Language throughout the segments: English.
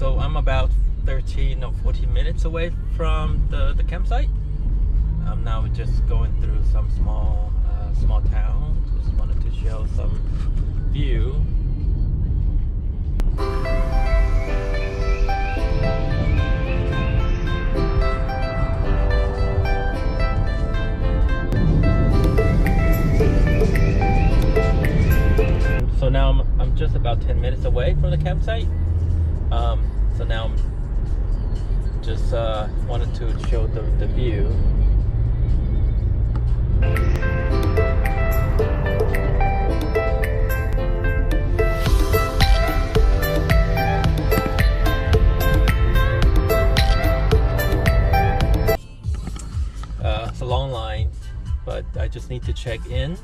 So I'm about 13 or 14 minutes away from the campsite. I'm now just going through some small town. Just wanted to show some view. So now I'm just about 10 minutes away from the campsite. So now I'm just wanted to show the view. It's a long line, but I just need to check in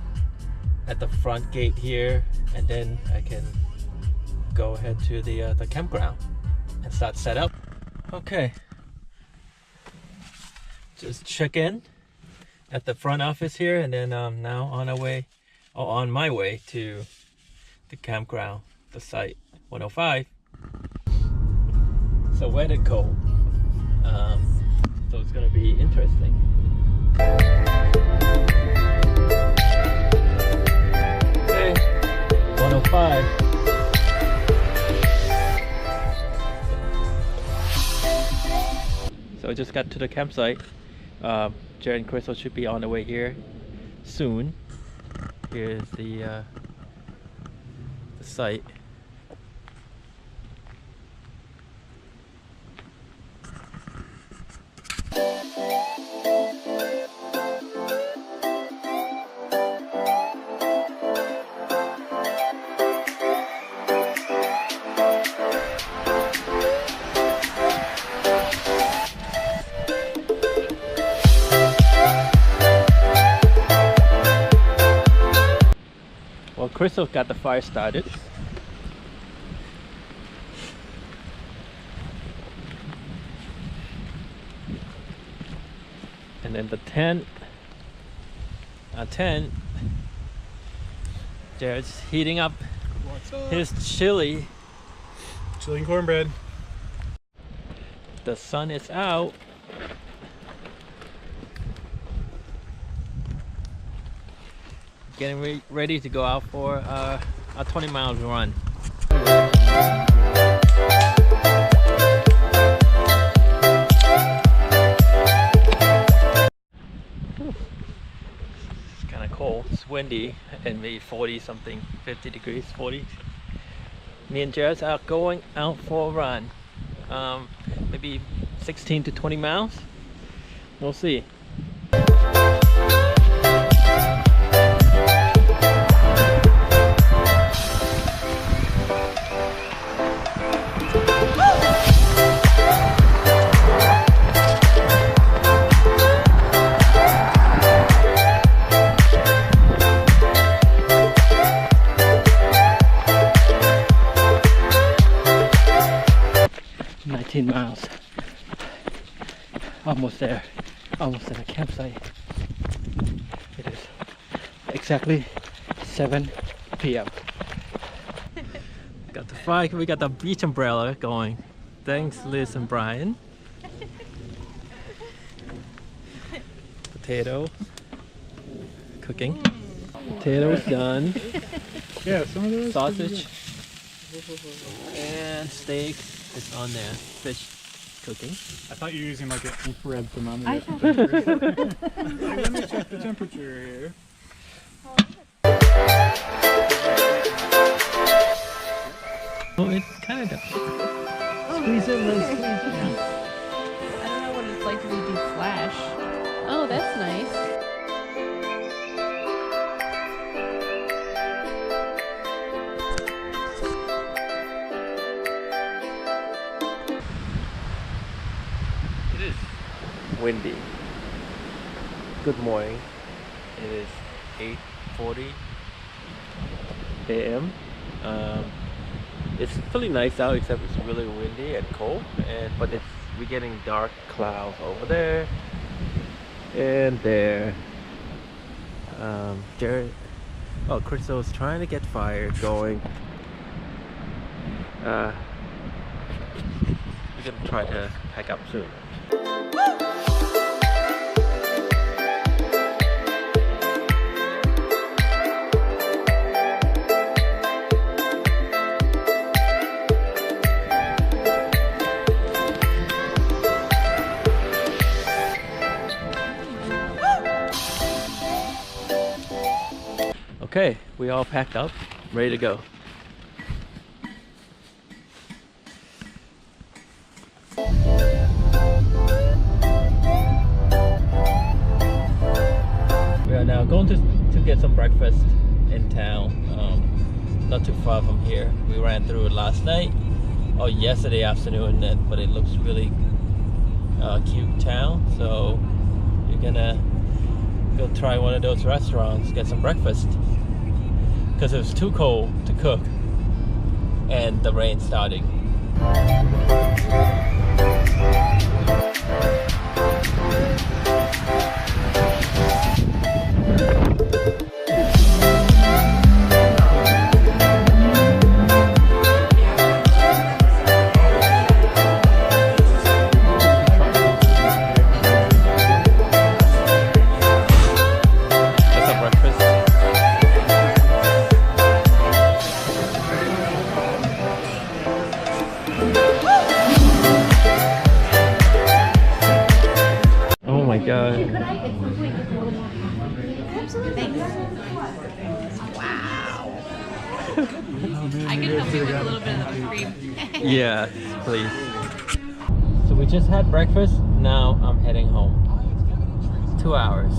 at the front gate here, and then I can go ahead to the campground and start set up. Okay, just check in at the front office here, and then now on my way to the campground, the site 105. So wet and cold, so it's gonna be interesting. Okay, 105. So I just got to the campsite. Jared and Crystal should be on the way here soon. Here's the site. Well, Crystal got the fire started. And then the tent, Jared's heating up his chili and cornbread. The sun is out. Getting ready to go out for a 20 miles run. It's kind of cold, it's windy, and maybe 40 something, 50 degrees, 40. Me and Jared are going out for a run. Maybe 16 to 20 miles. We'll see. Miles. Almost there. Almost at the campsite. It is exactly 7 p.m. Got the fire. We got the beach umbrella going. Thanks, Liz and Brian. Potato cooking. Potatoes done. Yeah, some of those sausage and steak. It's on there. Fish cooking. I thought you were using like an infrared thermometer. Let me check the temperature here. Oh, it's kind of squeeze it, let's squeeze it. I don't know what it's like when you do flash. Oh, that's nice. Windy. Good morning. It is 8:40 a.m. It's really nice out, except it's really windy and cold. But we're getting dark clouds over there and there. Jared, Crystal's trying to get fire going. gonna try to pack up soon. Okay, we all packed up, ready to go. We are now going to get some breakfast in town, not too far from here. We ran through it last night, or yesterday afternoon, but it looks really cute town, so we're gonna go try one of those restaurants, get some breakfast. Because it was too cold to cook and the rain starting. God. Wow. I can help you with a little bit of the cream. Yeah, please. So we just had breakfast. Now I'm heading home. 2 hours.